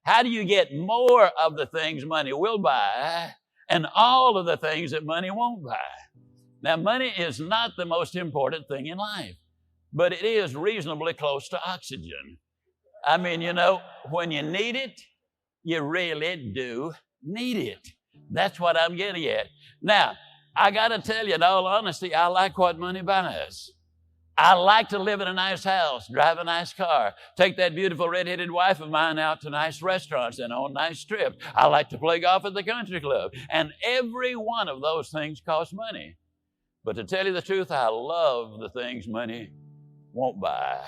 How do you get more of the things money will buy and all of the things that money won't buy? Now, money is not the most important thing in life, but it is reasonably close to oxygen. I mean, when you need it, you really do need it. That's what I'm getting at. Now, I got to tell you, in all honesty, I like what money buys. I like to live in a nice house, drive a nice car, take that beautiful red-headed wife of mine out to nice restaurants and on nice trips. I like to play golf at the country club. And every one of those things costs money. But to tell you the truth, I love the things money won't buy.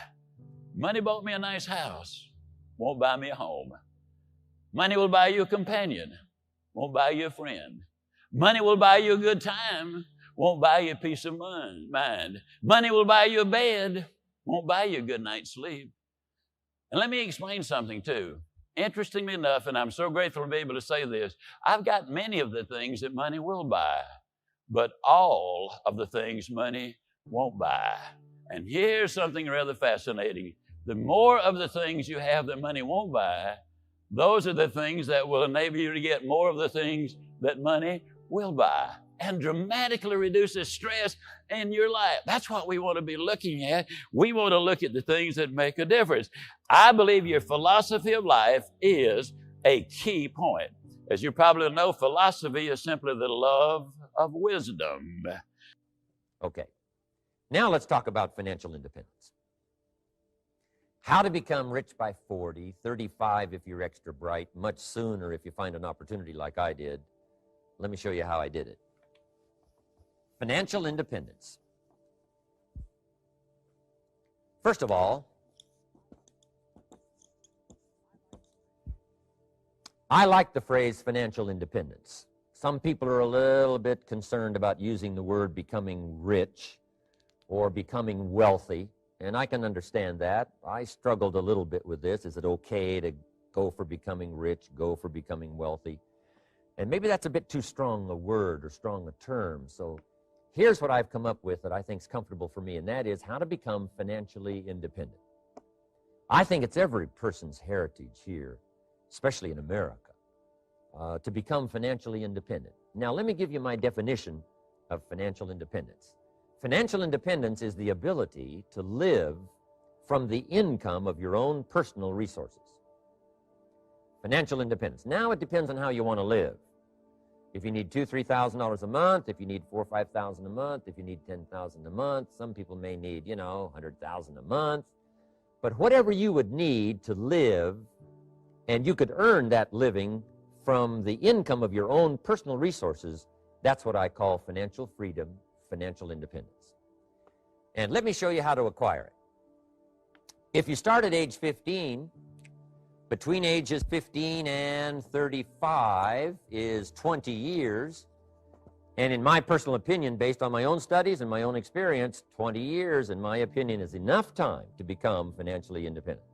Money bought me a nice house, won't buy me a home. Money will buy you a companion, won't buy you a friend. Money will buy you a good time, won't buy you a peace of mind. Money will buy you a bed, won't buy you a good night's sleep. And let me explain something too. Interestingly enough, and I'm so grateful to be able to say this, I've got many of the things that money will buy, but all of the things money won't buy. And here's something rather fascinating. The more of the things you have that money won't buy, those are the things that will enable you to get more of the things that money will buy, and dramatically reduces stress in your life. That's what we want to be looking at. We want to look at the things that make a difference. I believe your philosophy of life is a key point. As you probably know, philosophy is simply the love of wisdom. Okay. Now let's talk about financial independence. How to become rich by 40, 35 if you're extra bright, much sooner if you find an opportunity like I did. Let me show you how I did it. Financial independence. First of all, I like the phrase financial independence. Some people are a little bit concerned about using the word becoming rich or becoming wealthy, and I can understand that. I struggled a little bit with this. Is it okay to go for becoming rich, go for becoming wealthy? And maybe that's a bit too strong a word or strong a term. So here's what I've come up with that I think is comfortable for me, and that is how to become financially independent. I think it's every person's heritage here, especially in America, to become financially independent. Now, let me give you my definition of financial independence. Financial independence is the ability to live from the income of your own personal resources. Financial independence. Now it depends on how you want to live. If you need $2,000, $3,000 a month, if you need $4,000 or $5,000 a month, if you need $10,000 a month, some people may need, $100,000 a month. But whatever you would need to live, and you could earn that living from the income of your own personal resources, that's what I call financial freedom, financial independence. And let me show you how to acquire it. If you start at age 15, between ages 15 and 35 is 20 years. And in my personal opinion, based on my own studies and my own experience, 20 years, in my opinion, is enough time to become financially independent.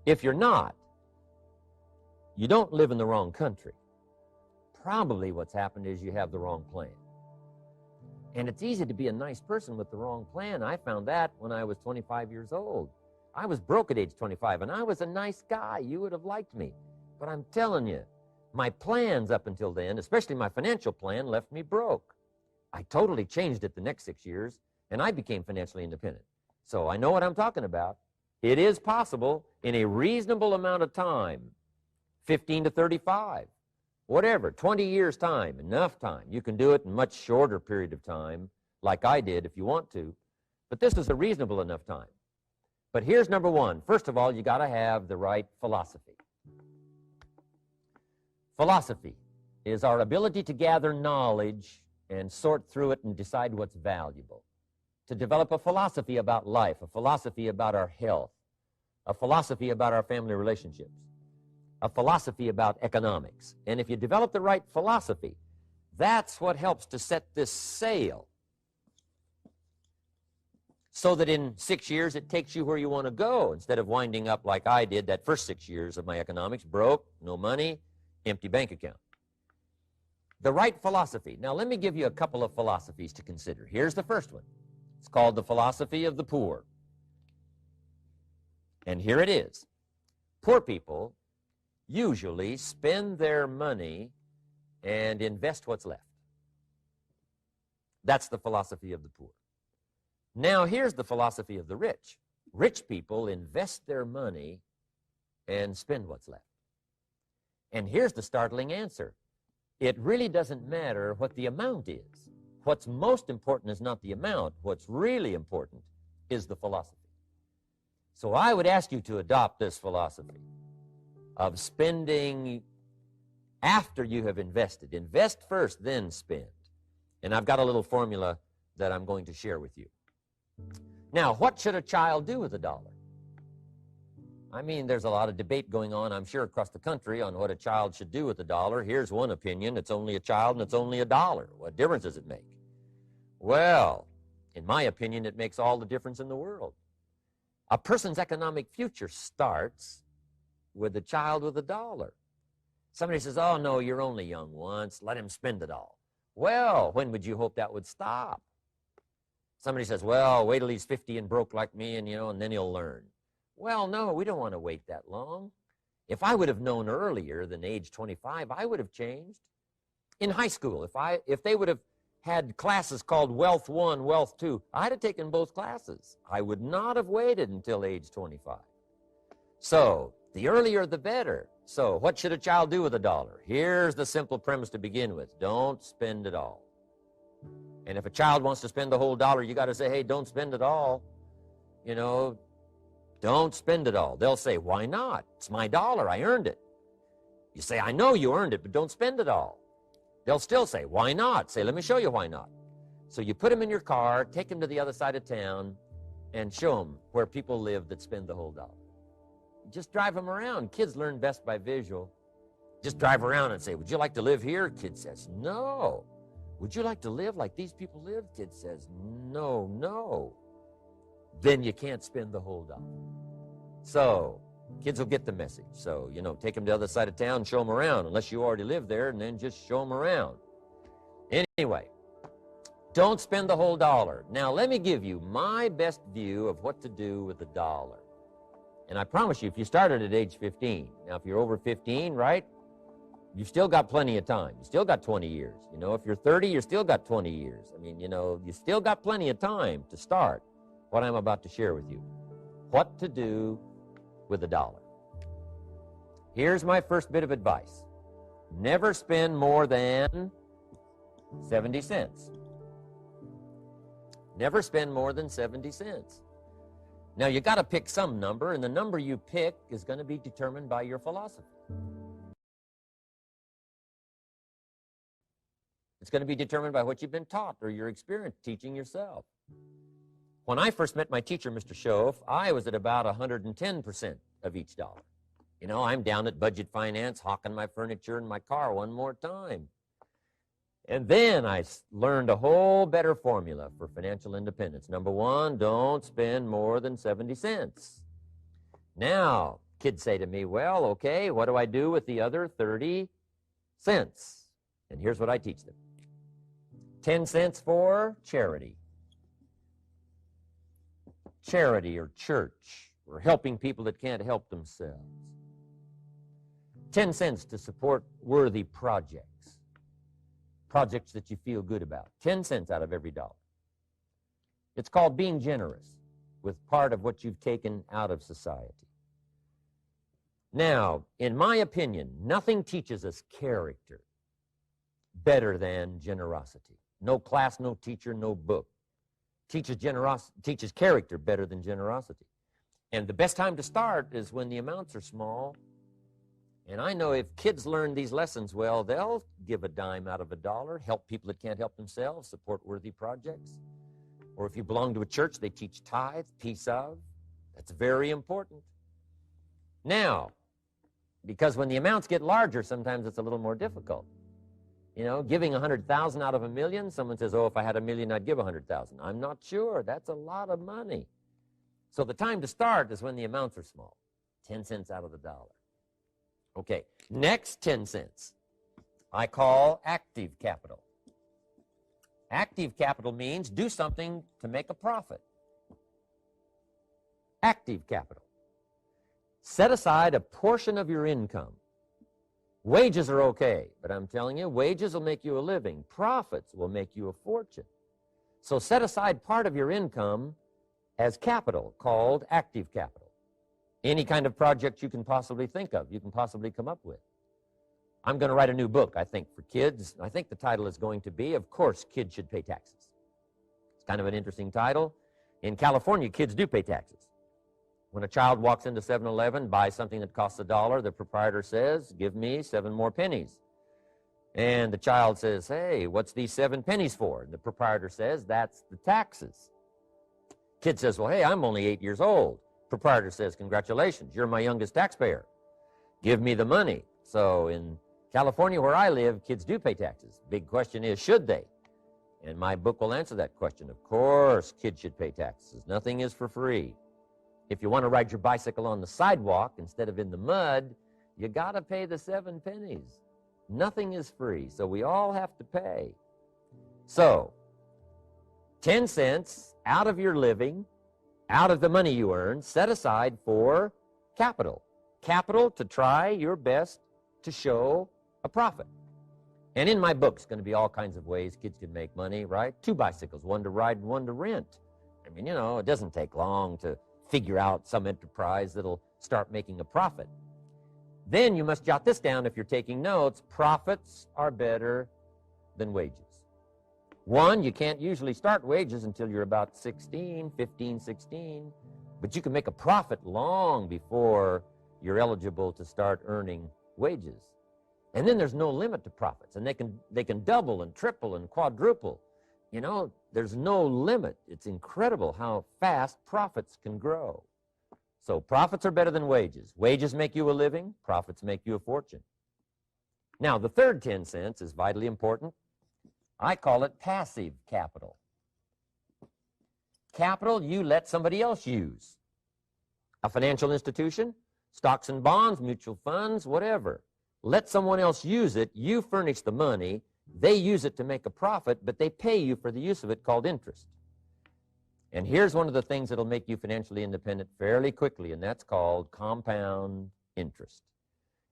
If you're not, you don't live in the wrong country. Probably what's happened is you have the wrong plan. And it's easy to be a nice person with the wrong plan. I found that when I was 25 years old. I was broke at age 25, and I was a nice guy. You would have liked me. But I'm telling you, my plans up until then, especially my financial plan, left me broke. I totally changed it the next 6 years, and I became financially independent. So I know what I'm talking about. It is possible in a reasonable amount of time, 15 to 35, whatever, 20 years' time, enough time. You can do it in a much shorter period of time, like I did if you want to. But this is a reasonable enough time. But here's number one. First of all, you got to have the right philosophy. Philosophy is our ability to gather knowledge and sort through it and decide what's valuable. To develop a philosophy about life, a philosophy about our health, a philosophy about our family relationships, a philosophy about economics. And if you develop the right philosophy, that's what helps to set this sail, so that in 6 years it takes you where you want to go, instead of winding up like I did that first 6 years of my economics, broke, no money, empty bank account. The right philosophy. Now let me give you a couple of philosophies to consider. Here's the first one. It's called the philosophy of the poor. And here it is. Poor people usually spend their money and invest what's left. That's the philosophy of the poor. Now, here's the philosophy of the rich. Rich people invest their money and spend what's left. And here's the startling answer. It really doesn't matter what the amount is. What's most important is not the amount. What's really important is the philosophy. So I would ask you to adopt this philosophy of spending after you have invested. Invest first, then spend. And I've got a little formula that I'm going to share with you. Now, what should a child do with $1? I mean, there's a lot of debate going on, I'm sure, across the country on what a child should do with $1. Here's one opinion. It's only a child and it's only $1. What difference does it make? Well, in my opinion, it makes all the difference in the world. A person's economic future starts with a child with $1. Somebody says, oh, no, you're only young once. Let him spend it all. Well, when would you hope that would stop? Somebody says, well, wait till he's 50 and broke like me, and then he'll learn. Well, no, we don't want to wait that long. If I would have known earlier than age 25, I would have changed. In high school, if they would have had classes called Wealth 1, Wealth 2, I'd have taken both classes. I would not have waited until age 25. So, the earlier the better. So, what should a child do with $1? Here's the simple premise to begin with. Don't spend it all. And if a child wants to spend the whole $1, you got to say, hey, don't spend it all. Don't spend it all. They'll say, why not? It's my $1. I earned it. You say, I know you earned it, but don't spend it all. They'll still say, why not? Say, let me show you why not. So you put them in your car, take them to the other side of town, and show them where people live that spend the whole $1. Just drive them around. Kids learn best by visual. Just drive around and say, would you like to live here? Kid says, no. Would you like to live like these people live? Kid says, no, no. Then you can't spend the whole $1. So, kids will get the message. So, take them to the other side of town, show them around, unless you already live there, and then just show them around. Anyway, don't spend the whole $1. Now, let me give you my best view of what to do with $1. And I promise you, if you started at age 15, now if you're over 15, right, you've still got plenty of time. You still got 20 years. If you're 30, you still got 20 years. I mean, you still got plenty of time to start what I'm about to share with you. What to do with $1. Here's my first bit of advice. Never spend more than 70 cents. Never spend more than 70 cents. Now, you got to pick some number, and the number you pick is going to be determined by your philosophy. It's going to be determined by what you've been taught or your experience teaching yourself. When I first met my teacher, Mr. Schoaf, I was at about 110% of each $1. I'm down at budget finance, hawking my furniture and my car one more time. And then I learned a whole better formula for financial independence. Number one, don't spend more than 70 cents. Now, kids say to me, well, okay, what do I do with the other 30 cents? And here's what I teach them. 10 cents for charity. Charity or church, or helping people that can't help themselves. 10 cents to support worthy projects. Projects that you feel good about. 10 cents out of every $1. It's called being generous with part of what you've taken out of society. Now, in my opinion, nothing teaches us character better than generosity. No class, no teacher, no book teaches character better than generosity. And the best time to start is when the amounts are small. And I know if kids learn these lessons well, they'll give a dime out of $1, help people that can't help themselves, support worthy projects. Or if you belong to a church, they teach tithe, piece of. That's very important. Now, because when the amounts get larger, sometimes it's a little more difficult. Giving 100,000 out of $1 million, someone says, oh, if I had $1 million, I'd give 100,000. I'm not sure. That's a lot of money. So the time to start is when the amounts are small. 10 cents out of the $1. Okay, next 10 cents I call active capital. Active capital means do something to make a profit. Active capital. Set aside a portion of your income Wages are okay, but I'm telling you, wages will make you a living. Profits will make you a fortune. So set aside part of your income as capital, called active capital. Any kind of project you can possibly think of, you can possibly come up with. I'm going to write a new book, I think, for kids. I think the title is going to be, Of Course, Kids Should Pay Taxes. It's kind of an interesting title. In California, kids do pay taxes. When a child walks into 7-Eleven, buys something that costs $1, the proprietor says, give me 7 more pennies. And the child says, hey, what's these 7 pennies for? And the proprietor says, that's the taxes. Kid says, well, hey, I'm only 8 years old. Proprietor says, congratulations, you're my youngest taxpayer. Give me the money. So in California, where I live, kids do pay taxes. Big question is, should they? And my book will answer that question. Of course, kids should pay taxes. Nothing is for free. If you want to ride your bicycle on the sidewalk instead of in the mud, you got to pay the 7 pennies. Nothing is free, so we all have to pay. So, 10 cents out of your living, out of the money you earn, set aside for capital. Capital to try your best to show a profit. And in my book, it's going to be all kinds of ways kids can make money, right? 2 bicycles, one to ride and one to rent. I mean, you know, it doesn't take long to figure out some enterprise that'll start making a profit. Then you must jot this down if you're taking notes. Profits are better than wages. 1, you can't usually start wages until you're about 16, 15, 16, but you can make a profit long before you're eligible to start earning wages. And then there's no limit to profits, and they can double and triple and quadruple. You know, there's no limit. It's incredible how fast profits can grow. So profits are better than wages. Wages make you a living. Profits make you a fortune. Now, the third 10 cents is vitally important. I call it passive capital. Capital you let somebody else use. A financial institution, stocks and bonds, mutual funds, whatever. Let someone else use it. You furnish the money. They use it to make a profit, but they pay you for the use of it, called interest. And here's one of the things that'll make you financially independent fairly quickly, and that's called compound interest.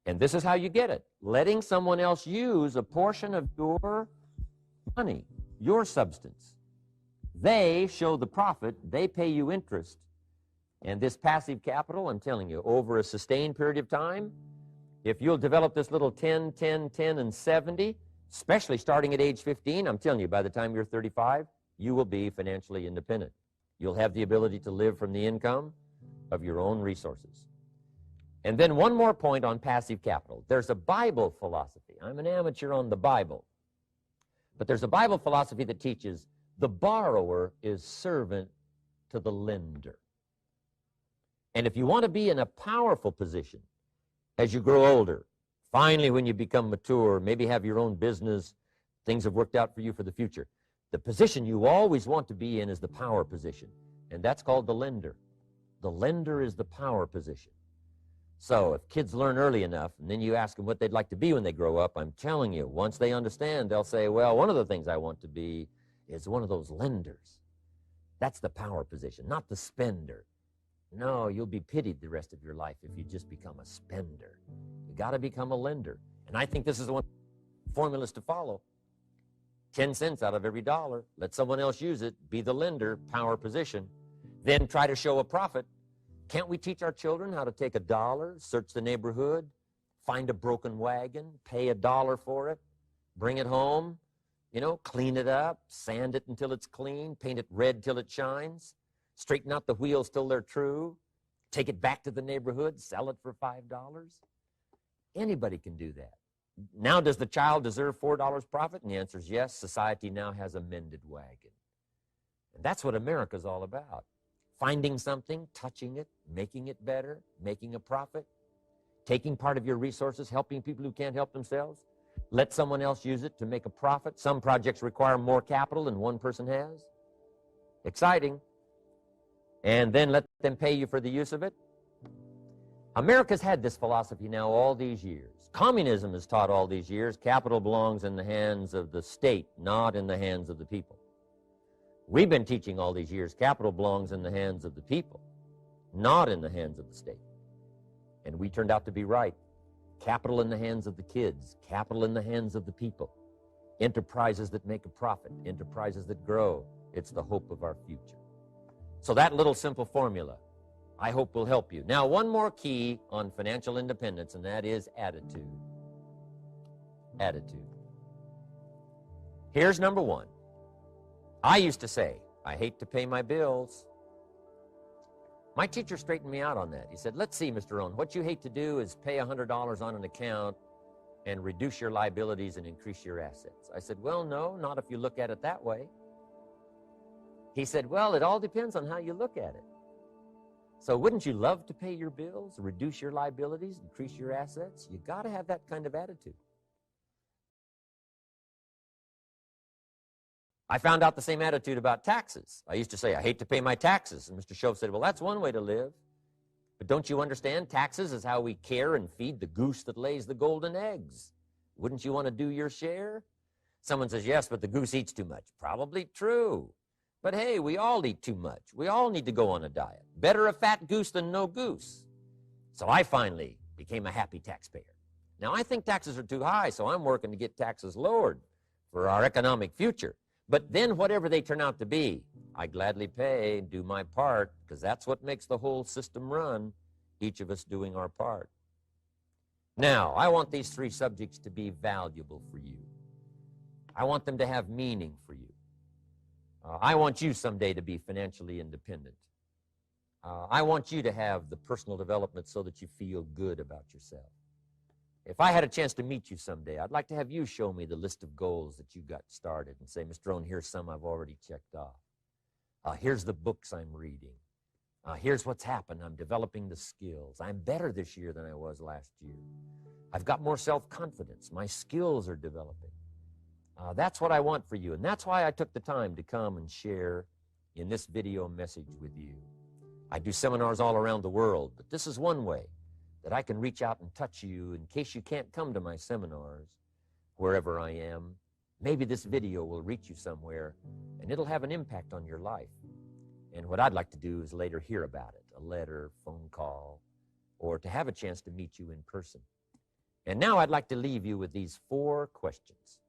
And this is how you get it. Letting someone else use a portion of your money, your substance. They show the profit. They pay you interest. And this passive capital, I'm telling you, over a sustained period of time, if you'll develop this little 10, 10, 10, and 70, especially starting at age 15, I'm telling you, by the time you're 35, you will be financially independent. You'll have the ability to live from the income of your own resources. And then one more point on passive capital. There's a Bible philosophy. I'm an amateur on the Bible. But there's a Bible philosophy that teaches the borrower is servant to the lender. And if you want to be in a powerful position as you grow older, finally when you become mature, maybe have your own business, things have worked out for you for the future, the position you always want to be in is the power position, and that's called the lender. The lender is the power position. So if kids learn early enough, and then you ask them what they'd like to be when they grow up, I'm telling you, once they understand, they'll say, well, one of the things I want to be is one of those lenders. That's the power position, not the spender. No, you'll be pitied the rest of your life if you just become a spender. You got to become a lender. And I think this is the one formulas to follow. 10 cents out of every dollar. Let someone else use it. Be the lender, power position. Then try to show a profit. Can't we teach our children how to take $1, search the neighborhood, find a broken wagon, pay $1 for it, bring it home, you know, clean it up, sand it until it's clean, paint it red till it shines, straighten out the wheels till they're true, take it back to the neighborhood, sell it for $5? Anybody can do that. Now, does the child deserve $4 profit? And the answer is yes. Society now has a mended wagon. And that's what America's all about. Finding something, touching it, making it better, making a profit, taking part of your resources, helping people who can't help themselves. Let someone else use it to make a profit. Some projects require more capital than one person has. Exciting. And then let them pay you for the use of it. America's had this philosophy now all these years. Communism has taught all these years capital belongs in the hands of the state, not in the hands of the people. We've been teaching all these years capital belongs in the hands of the people, not in the hands of the state. And we turned out to be right. capital in the hands of the kids, capital in the hands of the people, enterprises that make a profit, enterprises that grow. It's the hope of our future. So that little simple formula, I hope, will help you. Now, one more key on financial independence, and that is attitude. Attitude. Here's number one. I used to say, I hate to pay my bills. My teacher straightened me out on that. He said, let's see, Mr. Rohn, what you hate to do is pay $100 on an account and reduce your liabilities and increase your assets. I said, well, no, not if you look at it that way. He said, well, it all depends on how you look at it. So wouldn't you love to pay your bills, reduce your liabilities, increase your assets? You got to have that kind of attitude. I found out the same attitude about taxes. I used to say, I hate to pay my taxes. And Mr. Shove said, well, that's one way to live. But don't you understand? Taxes is how we care and feed the goose that lays the golden eggs. Wouldn't you want to do your share? Someone says, yes, but the goose eats too much. Probably true. But hey, we all eat too much. We all need to go on a diet. Better a fat goose than no goose. So I finally became a happy taxpayer. Now, I think taxes are too high, so I'm working to get taxes lowered for our economic future. But then whatever they turn out to be, I gladly pay and do my part, because that's what makes the whole system run, each of us doing our part. Now, I want these three subjects to be valuable for you. I want them to have meaning for you. I want you someday to be financially independent. I want you to have the personal development so that you feel good about yourself. If I had a chance to meet you someday, I'd like to have you show me the list of goals that you got started and say, Mr. Rohn, here's some I've already checked off. Here's the books I'm reading. Here's what's happened. I'm developing the skills. I'm better this year than I was last year. I've got more self-confidence. My skills are developing. That's what I want for you, and that's why I took the time to come and share in this video message with you. I do seminars all around the world, but this is one way that I can reach out and touch you in case you can't come to my seminars wherever I am. Maybe this video will reach you somewhere, and it'll have an impact on your life. And what I'd like to do is later hear about it, a letter, phone call, or to have a chance to meet you in person. And now I'd like to leave you with these 4 questions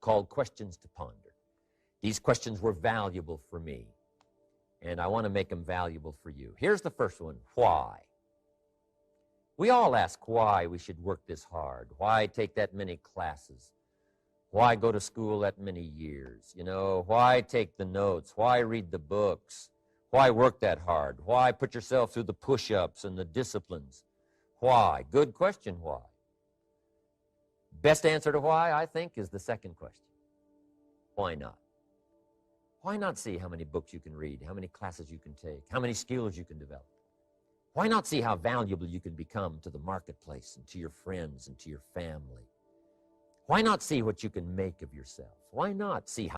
called questions to ponder. These questions were valuable for me, and I want to make them valuable for you. Here's the first one, why? We all ask why we should work this hard, why take that many classes, why go to school that many years, why take the notes, why read the books, why work that hard, why put yourself through the push-ups and the disciplines, why? Good question, why? Best answer to why, I think, is the second question. Why not? Why not see how many books you can read, how many classes you can take, how many skills you can develop? Why not see how valuable you can become to the marketplace and to your friends and to your family? Why not see what you can make of yourself? Why not see how...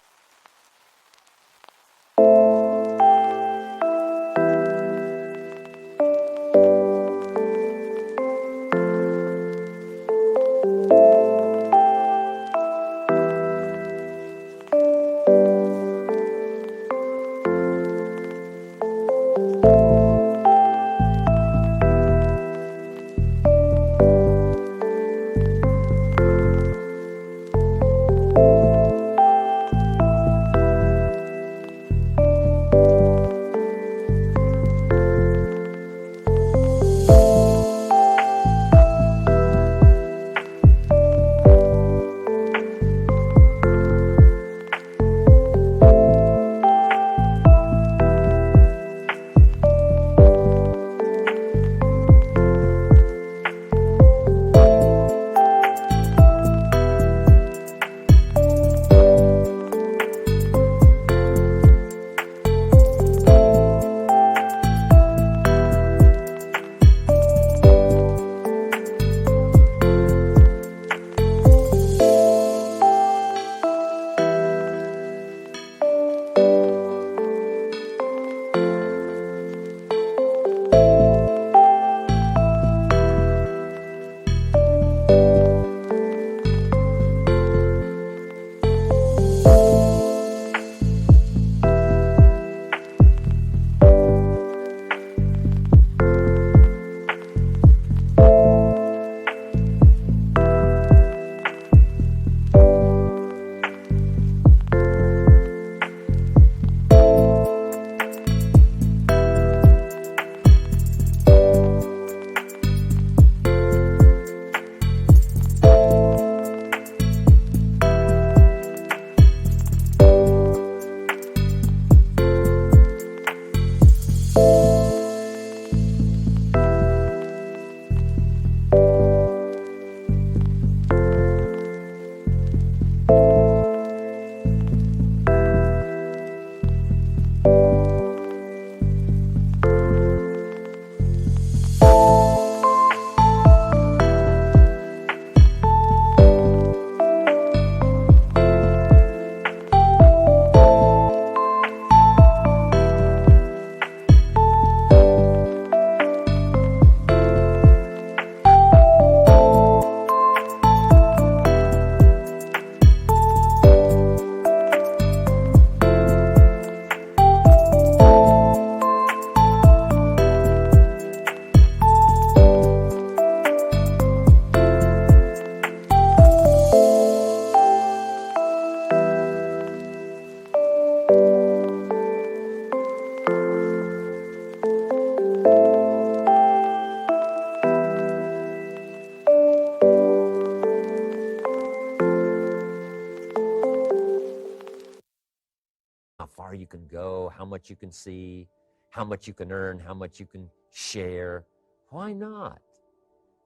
can go, how much you can see, how much you can earn, how much you can share. Why not?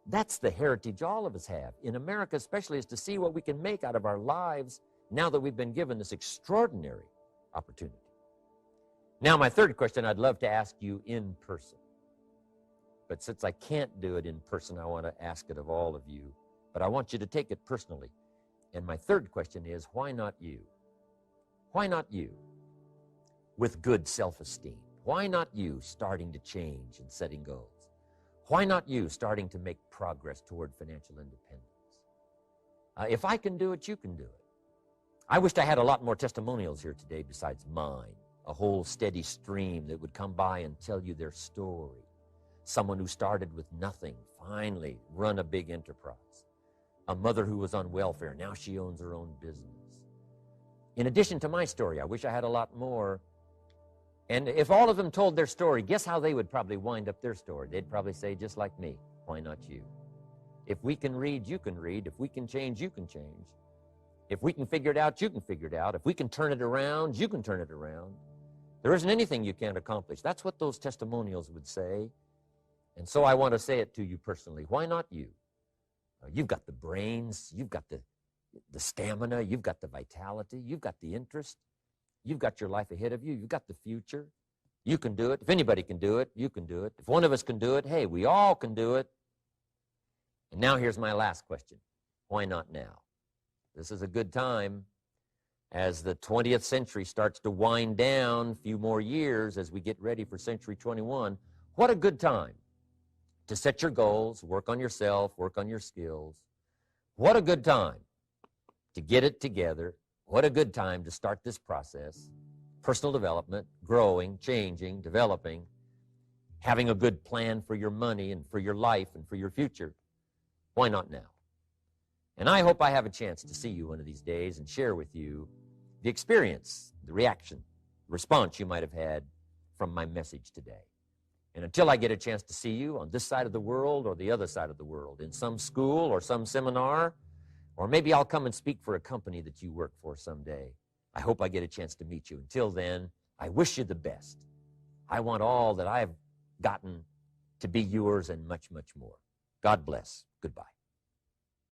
That's the heritage all of us have, in America especially, is to see what we can make out of our lives now that we've been given this extraordinary opportunity. Now, my third question I'd love to ask you in person. But since I can't do it in person, I want to ask it of all of you. But I want you to take it personally. And my third question is, why not you? Why not you? With good self-esteem. Why not you starting to change and setting goals? Why not you starting to make progress toward financial independence? If I can do it, you can do it. I wished I had a lot more testimonials here today besides mine. A whole steady stream that would come by and tell you their story. Someone who started with nothing, finally run a big enterprise. A mother who was on welfare, now she owns her own business. In addition to my story, I wish I had a lot more. And if all of them told their story, guess how they would probably wind up their story? They'd probably say, just like me, why not you? If we can read, you can read. If we can change, you can change. If we can figure it out, you can figure it out. If we can turn it around, you can turn it around. There isn't anything you can't accomplish. That's what those testimonials would say. And so I want to say it to you personally. Why not you? You've got the brains. You've got the stamina. You've got the vitality. You've got the interest. You've got your life ahead of you. You've got the future. You can do it. If anybody can do it, you can do it. If one of us can do it, hey, we all can do it. And now here's my last question. Why not now? This is a good time. As the 20th century starts to wind down, a few more years as we get ready for century 21, what a good time to set your goals, work on yourself, work on your skills. What a good time to get it together. What a good time to start this process. Personal development, growing, changing, developing, having a good plan for your money and for your life and for your future. Why not now? And I hope I have a chance to see you one of these days and share with you the experience, the reaction, the response you might have had from my message today. And until I get a chance to see you on this side of the world or the other side of the world, in some school or some seminar, or maybe I'll come and speak for a company that you work for someday, I hope I get a chance to meet you. Until then, I wish you the best. I want all that I've gotten to be yours and much, much more. God bless. Goodbye.